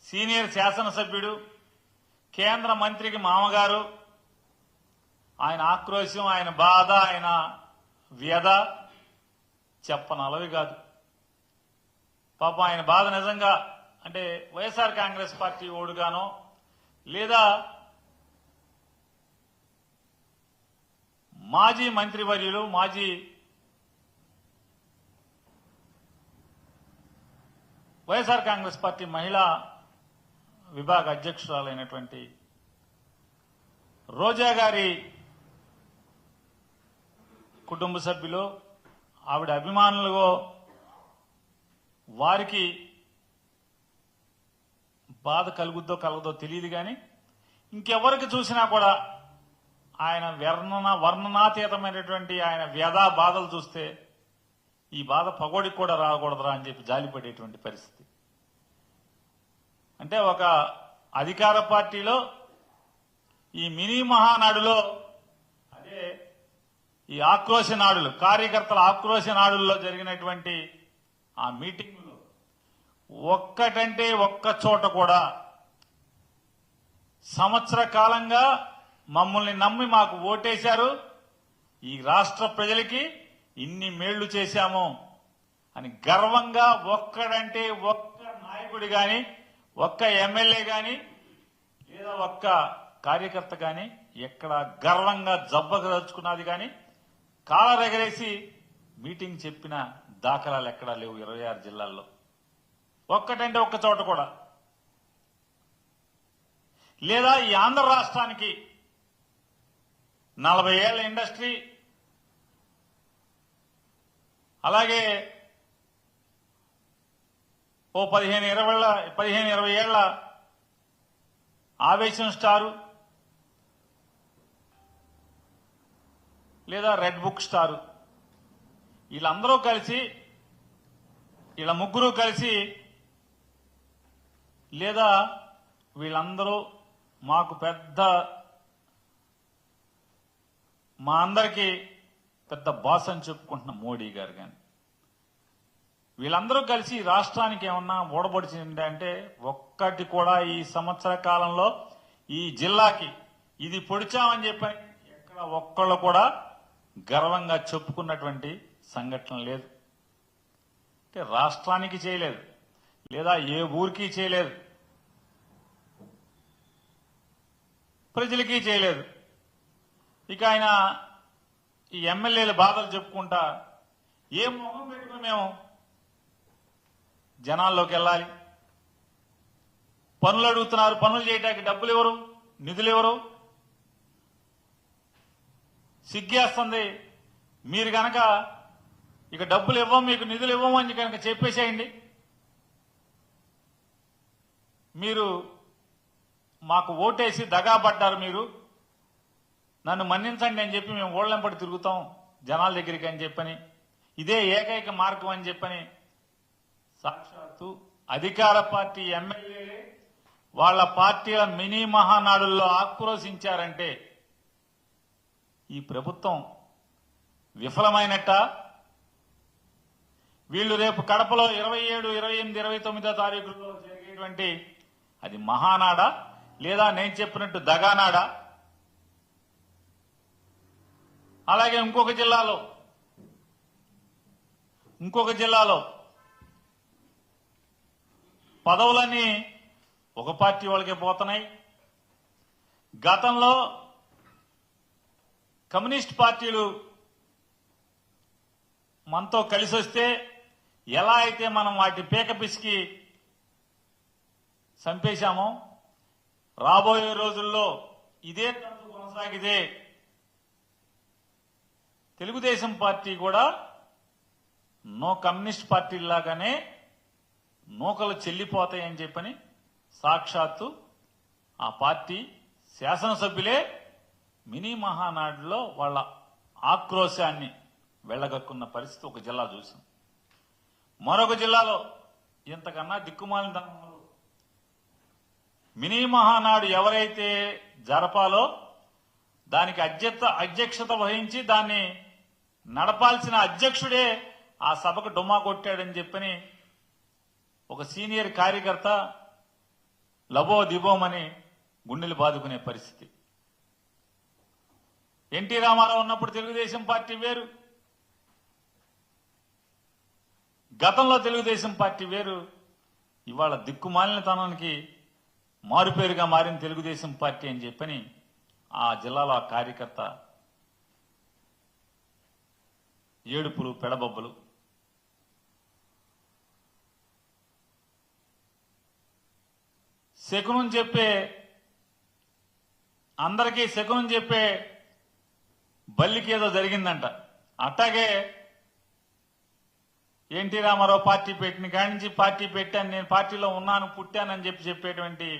Senior శాసనసభ్యుడు, కేంద్ర మంత్రికి మామగారు, ఆయన ఆక్రోశం, ఆయన బాధ, ఆయన వ్యధ చెప్పనలవి కాదు. పాపం ఆయన బాధ నిజంగా అంటే వైఎస్ఆర్ కాంగ్రెస్ పార్టీ ఓడుగానో లేదా మాజీ మంత్రివర్యులు, మాజీ వైఎస్ఆర్ కాంగ్రెస్ పార్టీ మహిళా విభాగ అధ్యక్షురాలైనటువంటి రోజా గారి కుటుంబ సభ్యులు, ఆవిడ అభిమానులుగో వారికి బాధ కలుగుద్దో కలగదో తెలియదు. కానీ ఇంకెవరికి చూసినా కూడా ఆయన వర్ణనాతీతమైనటువంటి ఆయన వ్యధా బాధలు చూస్తే ఈ బాధ పగోడికి కూడా రాకూడదురా అని చెప్పి జాలిపడేటువంటి పరిస్థితి. అంటే ఒక అధికార పార్టీలో ఈ మినీ మహానాడులో అదే ఈ ఆక్రోశ నాడులు, కార్యకర్తల ఆక్రోశ నాడుల్లో జరిగినటువంటి ఆ మీటింగులో ఒక్కటంటే ఒక్క చోట కూడా సంవత్సర కాలంగా మమ్మల్ని నమ్మి మాకు ఓటేశారు, ఈ రాష్ట్ర ప్రజలకి ఇన్ని మేళ్లు చేశాము అని గర్వంగా ఒక్కడంటే ఒక్క నాయకుడి గాని, ఒక్క ఎమ్మెల్యే గాని లేదా ఒక్క కార్యకర్త గాని ఎక్కడ గర్వంగా జబ్బకు దలుచుకున్నది గాని కాలరెగరేసి మీటింగ్ చెప్పిన దాఖలాలు ఎక్కడా లేవు 26 జిల్లాల్లో. ఒక్కటంటే ఒక్క చోట కూడా. లేదా ఈ ఆంధ్ర రాష్ట్రానికి 40 ఏళ్ల ఇండస్ట్రీ, అలాగే ఓ 15-20 ఏళ్ల ఆవేశం స్టారు లేదా రెడ్ బుక్ స్టారు, వీళ్ళందరూ కలిసి, వీళ్ళ ముగ్గురు కలిసి లేదా వీళ్ళందరూ మాకు మా అందరికీ పెద్ద బాస్ అని చెప్పుకుంటున్న మోడీ గారు కానీ వీళ్ళందరూ కలిసి రాష్ట్రానికి ఏమన్నా ఓడబడిచింది అంటే ఒక్కటి కూడా ఈ సంవత్సర కాలంలో ఈ జిల్లాకి ఇది పొడిచామని చెప్పని ఎక్కడ ఒక్కళ్ళు కూడా గర్వంగా చెప్పుకున్నటువంటి సంఘటన లేదు. అంటే రాష్ట్రానికి చేయలేదు, లేదా ఏ ఊరికి చేయలేదు, ప్రజలకి చేయలేదు. ఇక ఆయన ఈ ఎమ్మెల్యేల బాధలు చెప్పుకుంటా ఏ మొహం పెట్టుకుని మేము జనాల్లోకి వెళ్ళాలి? పనులు అడుగుతున్నారు, పనులు చేయడానికి డబ్బులు ఎవరు, నిధులు ఎవరు? సిగ్గేస్తుంది. మీరు కనుక ఇక డబ్బులు ఇవ్వం, మీకు నిధులు ఇవ్వము అని కనుక చెప్పేసేయండి. మీరు మాకు ఓటేసి దగాపడ్డారు, మీరు నన్ను మన్నించండి అని చెప్పి మేము ఓళ్ళెంపటి తిరుగుతాం జనాల దగ్గరికి అని చెప్పని, ఇదే ఏకైక మార్గం అని చెప్పని సాక్షాత్తు అధికార పార్టీ ఎమ్మెల్యేలే వాళ్ళ పార్టీల మినీ మహానాడుల్లో ఆక్రోశించారంటే ఈ ప్రభుత్వం విఫలమైనట్ట? వీళ్ళు రేపు కడపలో 27, 28, 29 తారీఖుల్లో జరిగేటువంటి అది మహానాడా లేదా నేను చెప్పినట్టు దగానాడా? అలాగే ఇంకొక జిల్లాలో పదవులన్నీ ఒక పార్టీ వాళ్ళకే పోతున్నాయి. గతంలో కమ్యూనిస్ట్ పార్టీలు మనతో కలిసి వస్తే ఎలా అయితే మనం వాటి పీక పిసికి చంపేశామో రాబోయే రోజుల్లో ఇదే తంతు కొనసాగితే తెలుగుదేశం పార్టీ కూడా నో కమ్యూనిస్ట్ పార్టీలాగానే నూకలు చెల్లిపోతాయని చెప్పని సాక్షాత్తు ఆ పార్టీ శాసనసభ్యులే మినీ మహానాడులో వాళ్ళ ఆక్రోశాన్ని వెళ్లగక్కున్న పరిస్థితి ఒక జిల్లా చూసాం. మరొక జిల్లాలో ఇంతకన్నా దిక్కుమాలిన తనంలో మినీ మహానాడు ఎవరైతే జరపాలో దానికి అధ్యక్షత వహించి దాన్ని నడపాల్సిన అధ్యక్షుడే ఆ సభకు డుమ్మా కొట్టాడని చెప్పని ఒక సీనియర్ కార్యకర్త లబో దిబోమని గుండెలు బాదుకునే పరిస్థితి. ఎన్టీ రామారావు ఉన్నప్పుడు తెలుగుదేశం పార్టీ వేరు, గతంలో తెలుగుదేశం పార్టీ వేరు. ఇవాళ దిక్కుమాలినతనానికి మారుపేరుగా మారిన తెలుగుదేశం పార్టీ అని చెప్పని ఆ జిల్లాలో ఆ కార్యకర్త ఏడుపులు పెడబొబ్బలు. శకునం చెప్పే అందరికీ శకునం చెప్పే బల్లికి ఏదో జరిగిందంట. అట్టాగే ఎన్టీ రామారావు పార్టీ పెట్టిన కాడి నుంచి పార్టీ పెట్టాను, నేను పార్టీలో ఉన్నాను, పుట్టానని చెప్పేటువంటి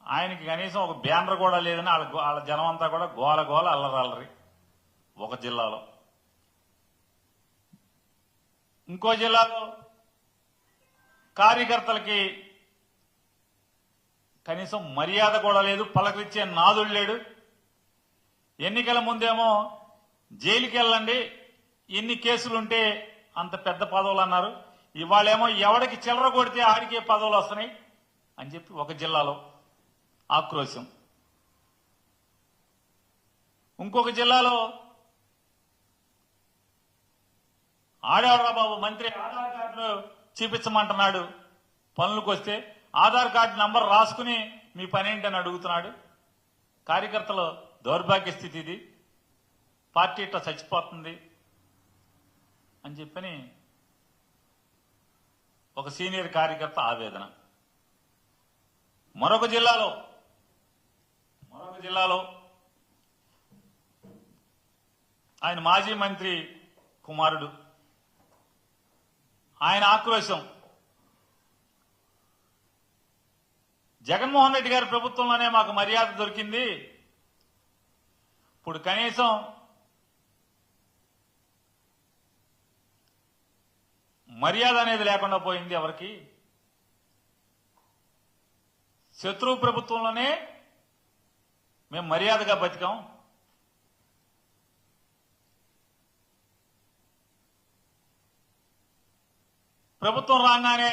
ఆయనకి కనీసం ఒక బ్యానర్ కూడా లేదని వాళ్ళ జనం అంతా కూడా గోల గోల అల్లరల్లరి ఒక జిల్లాలో. ఇంకో జిల్లాలో కార్యకర్తలకి కనీసం మర్యాద కూడా లేదు, పలకరించే నాదుడు లేడు. ఎన్నికల ముందేమో జైలుకి వెళ్ళండి, ఎన్ని కేసులుంటే అంత పెద్ద పదవులు అన్నారు. ఇవాళేమో ఎవడికి చిల్లర కొడితే ఆడికే పదవులు వస్తున్నాయి అని చెప్పి ఒక జిల్లాలో ఆక్రోశం. ఇంకొక జిల్లాలో ఆడేవాడ్రా బాబు మంత్రి ఆధార్ కార్డులు చూపించమంటున్నాడు, పనులకు వస్తే ఆధార్ కార్డు నంబర్ రాసుకుని మీ పని ఏంటని అడుగుతున్నాడు. కార్యకర్తల దౌర్భాగ్య స్థితి ఇది, పార్టీ ఇట్లా చచ్చిపోతుంది అని చెప్పని ఒక సీనియర్ కార్యకర్త ఆవేదన. మరొక జిల్లాలో ఆయన మాజీ మంత్రి కుమారుడు, ఆయన ఆక్రోశం. జగన్మోహన్ రెడ్డి గారి ప్రభుత్వంలోనే మాకు మర్యాద దొరికింది, ఇప్పుడు కనీసం మర్యాద అనేది లేకుండా పోయింది ఎవరికి. శత్రువు ప్రభుత్వంలోనే మేము మర్యాదగా బతికాం, ప్రభుత్వం రాగానే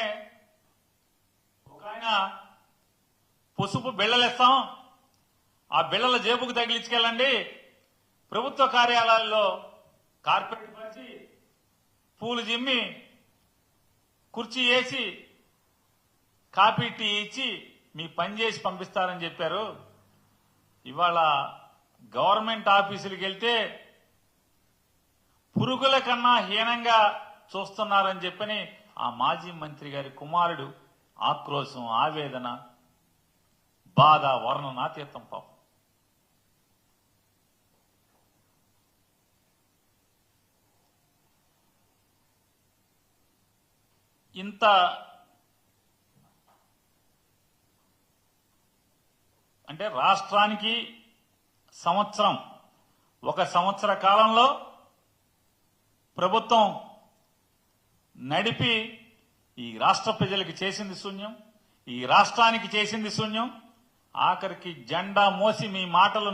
ఒక ఆయన పసుపు బిళ్ళలేస్తాం, ఆ బిళ్ళల జేబుకు తగిలించుకెళ్ళండి, ప్రభుత్వ కార్యాలయాల్లో కార్పెట్ పరిచి పూలు జిమ్మి కుర్చీ వేసి కాఫీ టీ ఇచ్చి మీ పని చేసి పంపిస్తారని చెప్పారు. ఇవాళ గవర్నమెంట్ ఆఫీసులకు వెళ్తే పురుగుల కన్నా హీనంగా చూస్తున్నారని చెప్పని ఆ మాజీ మంత్రి గారి కుమారుడు ఆక్రోశం, ఆవేదన, బాధ వర్ణనాతీతం పాపం. ఇంత అంటే రాష్ట్రానికి ఒక సంవత్సర కాలంలో ప్రభుత్వం నడిపి ఈ రాష్ట్ర ప్రజలకు చేసింది శూన్యం, ఈ రాష్ట్రానికి చేసింది శూన్యం. ఆఖరికి జెండా మోసి మీ మాటలు